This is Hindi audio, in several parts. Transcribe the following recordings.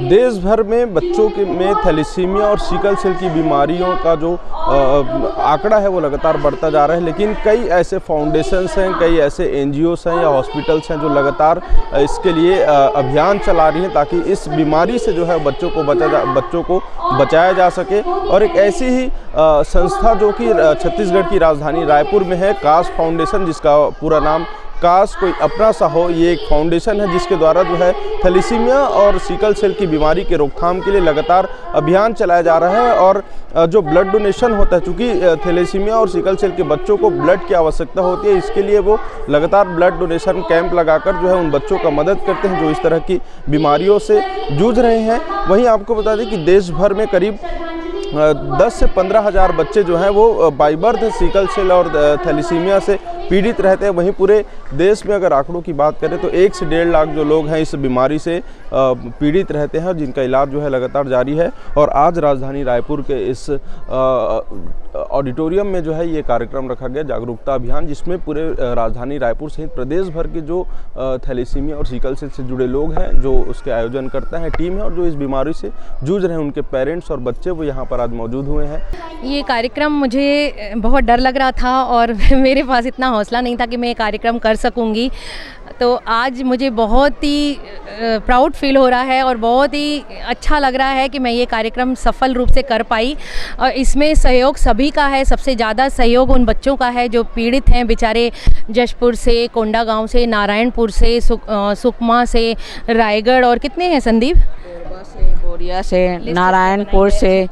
देश भर में बच्चों के में थैलेसीमिया और सिकल सेल की बीमारियों का जो आंकड़ा है वो लगातार बढ़ता जा रहा है, लेकिन कई ऐसे फाउंडेशंस हैं, कई ऐसे एनजीओस हैं या हॉस्पिटल्स हैं जो लगातार इसके लिए अभियान चला रही हैं ताकि इस बीमारी से जो है बच्चों को बचाया जा सके। और एक ऐसी ही संस्था जो कि छत्तीसगढ़ की राजधानी रायपुर में है, कास फाउंडेशन, जिसका पूरा नाम काश कोई अपना सा हो, ये एक फाउंडेशन है जिसके द्वारा जो है थैलेसीमिया और सिकल सेल की बीमारी के रोकथाम के लिए लगातार अभियान चलाया जा रहा है। और जो ब्लड डोनेशन होता है, चूँकि थैलेसीमिया और सिकल सेल के बच्चों को ब्लड की आवश्यकता होती है, इसके लिए वो लगातार ब्लड डोनेशन कैंप लगाकर जो है उन बच्चों का मदद करते हैं जो इस तरह की बीमारियों से जूझ रहे हैं। वहीं आपको बता दें कि देश भर में करीब 10 से 15 हज़ार बच्चे जो हैं वो बाई बर्थ सिकल सेल और थैलेसीमिया से पीड़ित रहते हैं। वहीं पूरे देश में अगर आंकड़ों की बात करें तो 1 से 1.5 लाख जो लोग हैं इस बीमारी से पीड़ित रहते हैं, जिनका इलाज जो है लगातार जारी है। और आज राजधानी रायपुर के इस ऑडिटोरियम में जो है ये कार्यक्रम रखा गया, जागरूकता अभियान, जिसमें पूरे राजधानी रायपुर सहित प्रदेश भर के जो थैलेसीमिया और सिकल सेल से जुड़े लोग हैं जो उसके आयोजन करता है टीम है, और जो इस बीमारी से जूझ रहे हैं उनके पेरेंट्स और बच्चे वो यहाँ पर आज मौजूद हुए हैं। ये कार्यक्रम मुझे बहुत डर लग रहा था और मेरे पास इतना हौसला नहीं था कि मैं ये कार्यक्रम कर सकूंगी, तो आज मुझे बहुत ही प्राउड फील हो रहा है और बहुत ही अच्छा लग रहा है कि मैं ये कार्यक्रम सफल रूप से कर पाई। और इसमें सहयोग सभी का है, सबसे ज़्यादा सहयोग उन बच्चों का है जो पीड़ित हैं बेचारे, जशपुर से, कोंडागांव से, नारायणपुर से, सुकमा से, रायगढ़, और कितने हैं संदीप? बोरिया से, नारायणपुर से,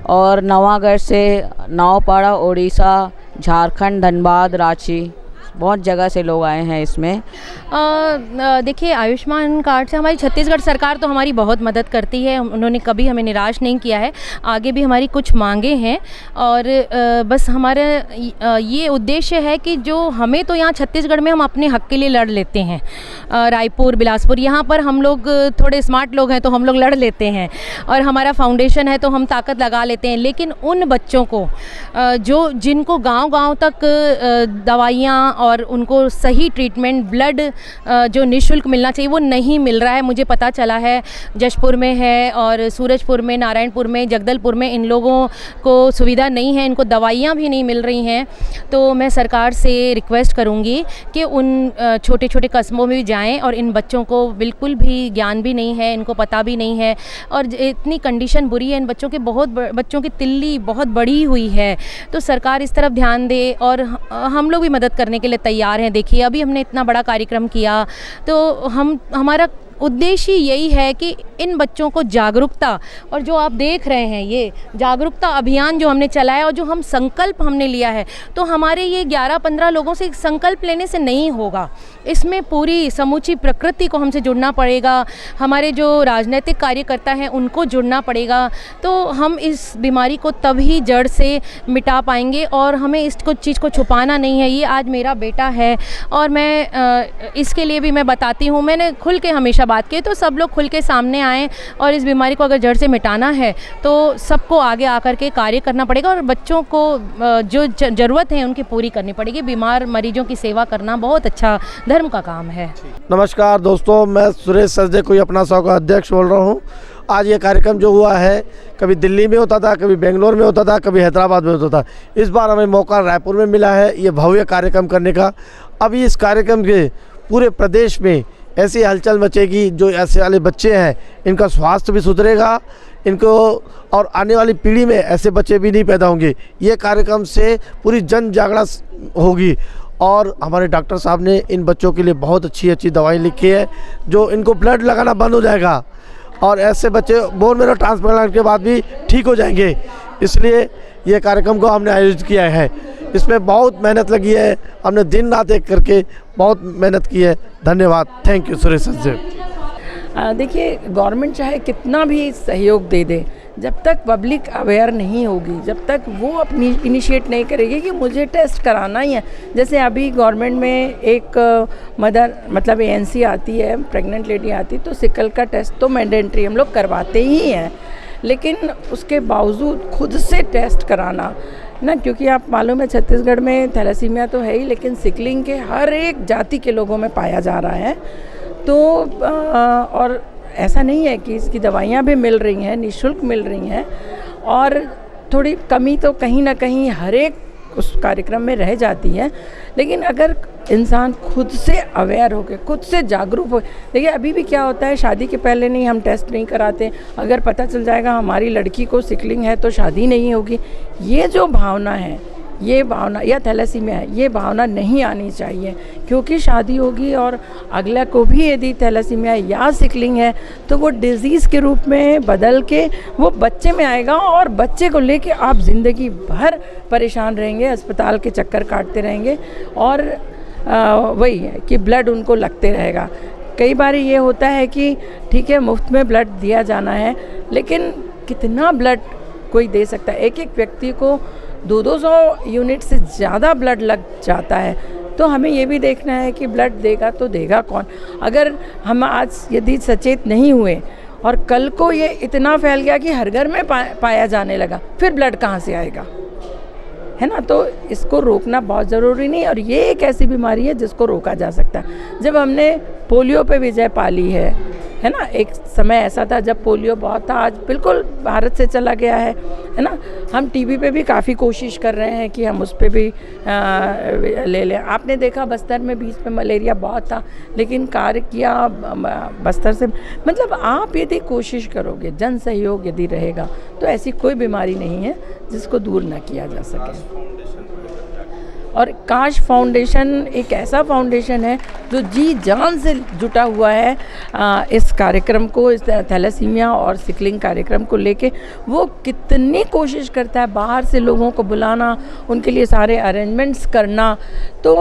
और नवागढ़ से, नौपाड़ा, उड़ीसा, झारखंड, धनबाद, रांची, बहुत जगह से लोग आए हैं इसमें। देखिए, आयुष्मान कार्ड से हमारी छत्तीसगढ़ सरकार तो हमारी बहुत मदद करती है, उन्होंने कभी हमें निराश नहीं किया है। आगे भी हमारी कुछ मांगे हैं और बस हमारा ये उद्देश्य है कि जो हमें तो यहाँ छत्तीसगढ़ में हम अपने हक के लिए लड़ लेते हैं, रायपुर, बिलासपुर, यहाँ पर हम लोग थोड़े स्मार्ट लोग हैं तो हम लोग लड़ लेते हैं और हमारा फाउंडेशन है तो हम ताकत लगा लेते हैं। लेकिन उन बच्चों को जिनको गाँव-गाँव तक दवाइयाँ और उनको सही ट्रीटमेंट, ब्लड जो निःशुल्क मिलना चाहिए वो नहीं मिल रहा है। मुझे पता चला है जशपुर में है और सूरजपुर में, नारायणपुर में, जगदलपुर में इन लोगों को सुविधा नहीं है, इनको दवाइयाँ भी नहीं मिल रही हैं। तो मैं सरकार से रिक्वेस्ट करूँगी कि उन छोटे छोटे कस्बों में भी जाएँ, और इन बच्चों को बिल्कुल भी ज्ञान भी नहीं है, इनको पता भी नहीं है और इतनी कंडीशन बुरी है इन बच्चों की, बच्चों की तिल्ली बहुत बड़ी हुई है। तो सरकार इस तरफ ध्यान दे और हम लोग भी मदद करने के लिए तैयार हैं। देखिए, अभी हमने इतना बड़ा कार्यक्रम किया तो हमारा उद्देश्य यही है कि इन बच्चों को जागरूकता, और जो आप देख रहे हैं ये जागरूकता अभियान जो हमने चलाया और जो हम संकल्प हमने लिया है, तो हमारे ये 11-15 लोगों से संकल्प लेने से नहीं होगा, इसमें पूरी समूची प्रकृति को हमसे जुड़ना पड़ेगा, हमारे जो राजनीतिक कार्यकर्ता हैं उनको जुड़ना पड़ेगा, तो हम इस बीमारी को तभी जड़ से मिटा पाएंगे। और हमें इस चीज़ को छुपाना नहीं है। ये आज मेरा बेटा है और मैं इसके लिए भी मैं बताती हूँ, मैंने खुल के हमेशा बात की, तो सब लोग खुल के सामने आएँ और इस बीमारी को अगर जड़ से मिटाना है तो सबको आगे आकर के कार्य करना पड़ेगा और बच्चों को जो ज़रूरत है उनकी पूरी करनी पड़ेगी। बीमार मरीजों की सेवा करना बहुत अच्छा धर्म का काम है। नमस्कार दोस्तों, मैं सुरेश सचदे, कोई अपना सौ का अध्यक्ष बोल रहा हूँ। आज ये कार्यक्रम जो हुआ है, कभी दिल्ली में होता था, कभी बेंगलोर में होता था, कभी हैदराबाद में होता था। इस बार हमें मौका रायपुर में मिला है ये भव्य कार्यक्रम करने का। अभी इस कार्यक्रम के पूरे प्रदेश में ऐसी हलचल मचेगी, जो ऐसे वाले बच्चे हैं इनका स्वास्थ्य भी सुधरेगा, इनको और आने वाली पीढ़ी में ऐसे बच्चे भी नहीं पैदा होंगे। ये कार्यक्रम से पूरी जन जागरण होगी और हमारे डॉक्टर साहब ने इन बच्चों के लिए बहुत अच्छी दवाई लिखी है, जो इनको ब्लड लगाना बंद हो जाएगा और ऐसे बच्चे बोन मैरो ट्रांसप्लांट के बाद भी ठीक हो जाएंगे। इसलिए ये कार्यक्रम को हमने आयोजित किया है। इसमें बहुत मेहनत लगी है, हमने दिन रात एक करके बहुत मेहनत की है। धन्यवाद। Thank you Suresh Sachdev. देखिए, गवर्नमेंट चाहे कितना भी सहयोग दे दे, जब तक पब्लिक अवेयर नहीं होगी, जब तक वो अपनी इनिशिएट नहीं करेगी कि मुझे टेस्ट कराना ही है। जैसे अभी गवर्नमेंट में एक मदर मतलब एएनसी आती है, प्रेग्नेंट लेडी आती, तो सिकल का टेस्ट तो मैंडेटरी हम लोग करवाते ही हैं, लेकिन उसके बावजूद खुद से टेस्ट कराना ना, क्योंकि आप मालूम है छत्तीसगढ़ में थैलेसीमिया तो है ही, लेकिन सिकलिंग के हर एक जाति के लोगों में पाया जा रहा है। तो और ऐसा नहीं है कि इसकी दवाइयाँ भी मिल रही हैं, निःशुल्क मिल रही हैं, और थोड़ी कमी तो कहीं ना कहीं हर एक उस कार्यक्रम में रह जाती है। लेकिन अगर इंसान खुद से अवेयर होकर, खुद से जागरूक हो, देखिए अभी भी क्या होता है, शादी के पहले नहीं, हम टेस्ट नहीं कराते, अगर पता चल जाएगा हमारी लड़की को सिकलिंग है तो शादी नहीं होगी। ये जो भावना है, ये भावना, या थैलेसीमिया है, ये भावना नहीं आनी चाहिए, क्योंकि शादी होगी और अगला को भी यदि थैलेसीमिया या सिकलिंग है तो वो डिज़ीज़ के रूप में बदल के वो बच्चे में आएगा, और बच्चे को लेके आप ज़िंदगी भर परेशान रहेंगे, अस्पताल के चक्कर काटते रहेंगे, और वही है कि ब्लड उनको लगते रहेगा। कई बार ये होता है कि ठीक है मुफ्त में ब्लड दिया जाना है, लेकिन कितना ब्लड कोई दे सकता है? एक एक व्यक्ति को 200 यूनिट से ज़्यादा ब्लड लग जाता है। तो हमें ये भी देखना है कि ब्लड देगा तो देगा कौन। अगर हम आज यदि सचेत नहीं हुए और कल को ये इतना फैल गया कि हर घर में पाया जाने लगा, फिर ब्लड कहाँ से आएगा, है ना? तो इसको रोकना बहुत ज़रूरी नहीं, और ये एक ऐसी बीमारी है जिसको रोका जा सकता है। जब हमने पोलियो पे विजय पा ली है ना, एक समय ऐसा था जब पोलियो बहुत था, आज बिल्कुल भारत से चला गया है ना। हम टीबी पे भी काफ़ी कोशिश कर रहे हैं कि हम उस पे भी ले लें। आपने देखा बस्तर में बीच में मलेरिया बहुत था, लेकिन कार्य किया बस्तर से। मतलब आप यदि कोशिश करोगे, जन सहयोग यदि रहेगा, तो ऐसी कोई बीमारी नहीं है जिसको दूर ना किया जा सके। और काश फाउंडेशन एक ऐसा फाउंडेशन है जो जी जान से जुटा हुआ है इस कार्यक्रम को, इस थैलेसीमिया और सिकलिंग कार्यक्रम को लेके। वो कितनी कोशिश करता है बाहर से लोगों को बुलाना, उनके लिए सारे अरेंजमेंट्स करना। तो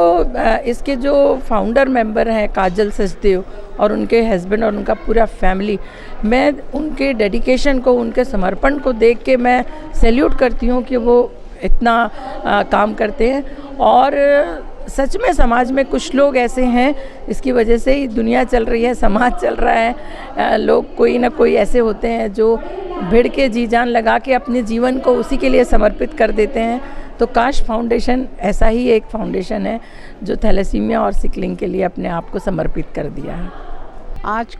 इसके जो फाउंडर मेंबर हैं काजल सचदेव और उनके हस्बैंड और उनका पूरा फैमिली, मैं उनके डेडिकेशन को, उनके समर्पण को देख के मैं सैल्यूट करती हूँ कि वो इतना काम करते हैं। और सच में समाज में कुछ लोग ऐसे हैं, इसकी वजह से ही दुनिया चल रही है, समाज चल रहा है। लोग कोई ना कोई ऐसे होते हैं जो भिड़ के जी जान लगा के अपने जीवन को उसी के लिए समर्पित कर देते हैं। तो काश फाउंडेशन ऐसा ही एक फाउंडेशन है जो थैलेसीमिया और सिकलिंग के लिए अपने आप को समर्पित कर दिया है। आज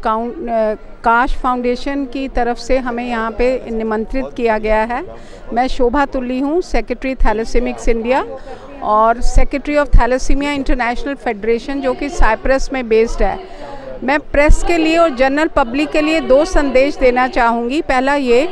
काश फाउंडेशन की तरफ से हमें यहाँ पे निमंत्रित किया गया है। मैं शोभा तुल्ली हूँ, सेक्रेटरी थैलेसीमिक्स इंडिया और secretary of Thalassaemia International Federation, जो कि साइप्रस में बेस्ड है। मैं प्रेस के लिए और जनरल पब्लिक के लिए 2 संदेश देना चाहूँगी। पहला ये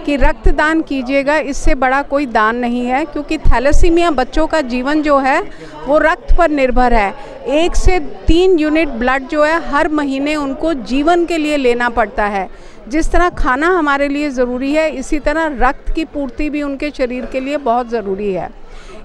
कि रक्तदान कीजिएगा, इससे बड़ा कोई दान नहीं है, क्योंकि थैलेसीमिया बच्चों का जीवन जो है वो रक्त पर निर्भर है। 1 से 3 यूनिट ब्लड जो है हर महीने उनको जीवन के लिए लेना पड़ता है। जिस तरह खाना हमारे लिए ज़रूरी है, इसी तरह रक्त की पूर्ति भी उनके शरीर के लिए बहुत ज़रूरी है।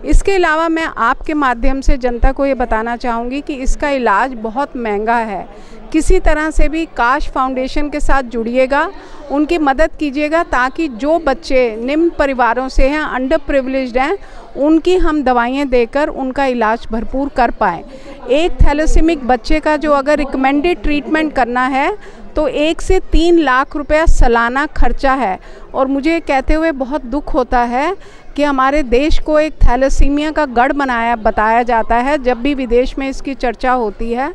इसके अलावा मैं आपके माध्यम से जनता को ये बताना चाहूँगी कि इसका इलाज बहुत महंगा है। किसी तरह से भी काश फाउंडेशन के साथ जुड़िएगा, उनकी मदद कीजिएगा, ताकि जो बच्चे निम्न परिवारों से हैं, अंडर प्रिविलेज्ड हैं, उनकी हम दवाइयाँ देकर उनका इलाज भरपूर कर पाएँ। एक थैलेसीमिक बच्चे का जो अगर रिकमेंडेड ट्रीटमेंट करना है तो 1 से 3 लाख रुपया सालाना खर्चा है। और मुझे कहते हुए बहुत दुख होता है कि हमारे देश को एक थैलेसीमिया का गढ़ बताया जाता है। जब भी विदेश में इसकी चर्चा होती है,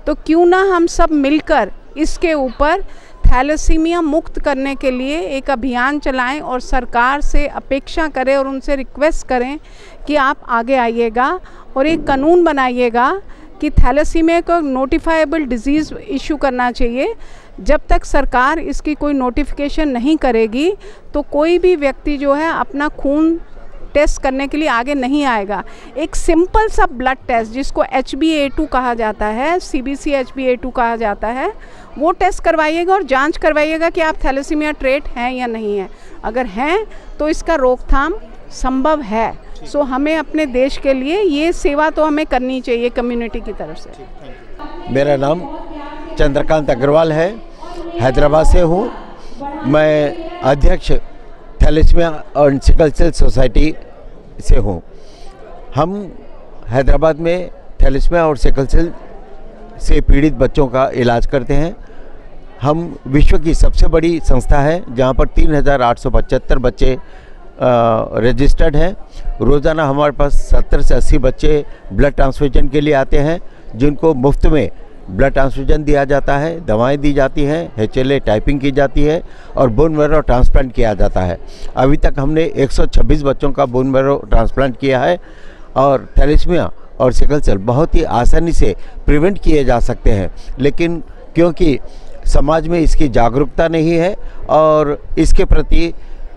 तो क्यों ना हम सब मिलकर इसके ऊपर थैलेसीमिया मुक्त करने के लिए एक अभियान चलाएं और सरकार से अपेक्षा करें और उनसे रिक्वेस्ट करें कि आप आगे आइएगा और एक कानून बनाइएगा कि थैलेसीमिया को नोटिफाइबल डिजीज़ इशू करना चाहिए। जब तक सरकार इसकी कोई नोटिफिकेशन नहीं करेगी तो कोई भी व्यक्ति जो है अपना खून टेस्ट करने के लिए आगे नहीं आएगा। एक सिंपल सा ब्लड टेस्ट जिसको HbA2 कहा जाता है, CBC HbA2 कहा जाता है, वो टेस्ट करवाइएगा और जांच करवाइएगा कि आप थैलेसीमिया ट्रेट हैं या नहीं है। अगर हैं तो इसका रोकथाम संभव है। सो हमें अपने देश के लिए ये सेवा तो हमें करनी चाहिए कम्युनिटी की तरफ से। मेरा नाम चंद्रकांत अग्रवाल है, हैदराबाद से हूँ। मैं अध्यक्ष थैलेसीमिया और सिकल सेल सोसाइटी से हूँ। हम हैदराबाद में थैलेसीमिया और सिकल सेल से पीड़ित बच्चों का इलाज करते हैं। हम विश्व की सबसे बड़ी संस्था है जहाँ पर 3875 बच्चे रजिस्टर्ड हैं। रोज़ाना हमारे पास 70 से 80 बच्चे ब्लड ट्रांसफ्यूजन के लिए आते हैं, जिनको मुफ्त में ब्लड ट्रांसफ्यूजन दिया जाता है, दवाएं दी जाती हैं, HLA टाइपिंग की जाती है और बोन मैरो ट्रांसप्लांट किया जाता है। अभी तक हमने 126 बच्चों का बोन मैरो ट्रांसप्लांट किया है और थैलेसीमिया और सिकल सेल बहुत ही आसानी से प्रिवेंट किए जा सकते हैं, लेकिन क्योंकि समाज में इसकी जागरूकता नहीं है और इसके प्रति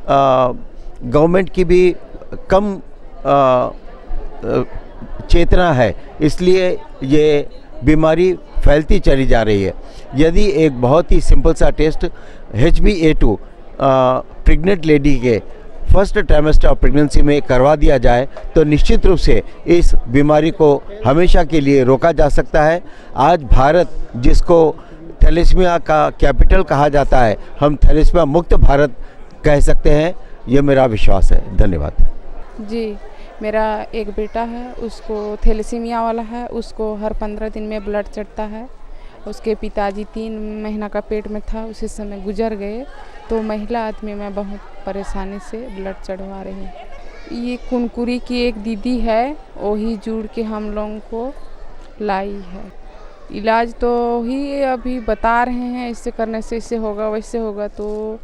गवर्नमेंट की भी कम चेतना है, इसलिए ये बीमारी फैलती चली जा रही है। यदि एक बहुत ही सिंपल सा टेस्ट HbA2 प्रेग्नेंट लेडी के फर्स्ट ट्राइमेस्टर ऑफ प्रेगनेंसी में करवा दिया जाए तो निश्चित रूप से इस बीमारी को हमेशा के लिए रोका जा सकता है। आज भारत, जिसको थैलेसीमिया का कैपिटल कहा जाता है, हम थैलेसीमिया मुक्त भारत कह सकते हैं, ये मेरा विश्वास है। धन्यवाद। जी, मेरा एक बेटा है, उसको थैलेसीमिया वाला है। उसको हर 15 दिन में ब्लड चढ़ता है। उसके पिताजी 3 महीना का पेट में था, उसी समय गुजर गए। तो महिला आदमी में बहुत परेशानी से ब्लड चढ़वा रही है। ये कुनकुरी की एक दीदी है, वही जुड़ के हम लोगों को लाई है। इलाज तो ही अभी बता रहे हैं, इससे करने से इससे होगा वैसे होगा। तो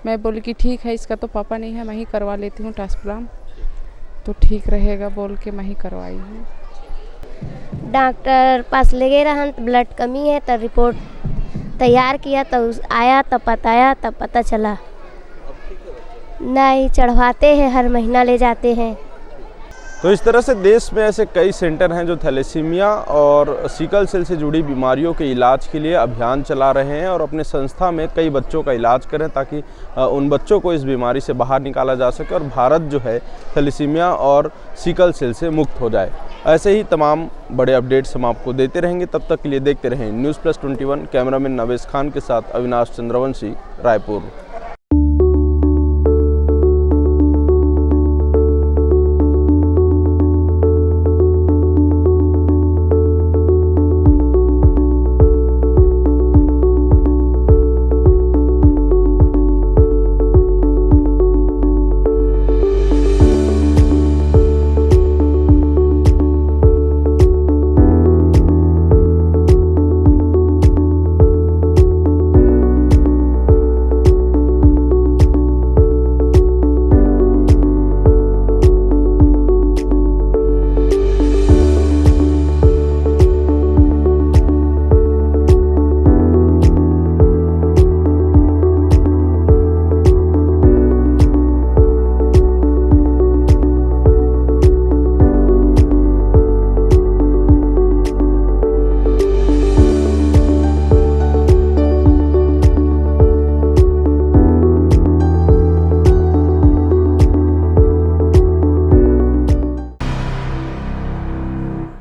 मैं बोली कि ठीक है, इसका तो पापा नहीं है, मैं ही करवा लेती हूँ ट्रांसप्लांट, तो ठीक रहेगा बोल के मैं ही करवाई हूँ। डॉक्टर पास ले गए रहन, ब्लड कमी है तो रिपोर्ट तैयार किया, तो आया तब बताया, तब पता चला। नहीं चढ़वाते हैं, हर महीना ले जाते हैं। तो इस तरह से देश में ऐसे कई सेंटर हैं जो थैलेसीमिया और सिकल सेल से जुड़ी बीमारियों के इलाज के लिए अभियान चला रहे हैं और अपने संस्था में कई बच्चों का इलाज करें ताकि उन बच्चों को इस बीमारी से बाहर निकाला जा सके और भारत जो है थैलेसीमिया और सिकल सेल से मुक्त हो जाए। ऐसे ही तमाम बड़े अपडेट्स हम आपको देते रहेंगे। तब तक के लिए देखते रहें न्यूज़ प्लस 21। कैमरामैन नवेश खान के साथ अविनाश चंद्रवंशी, रायपुर।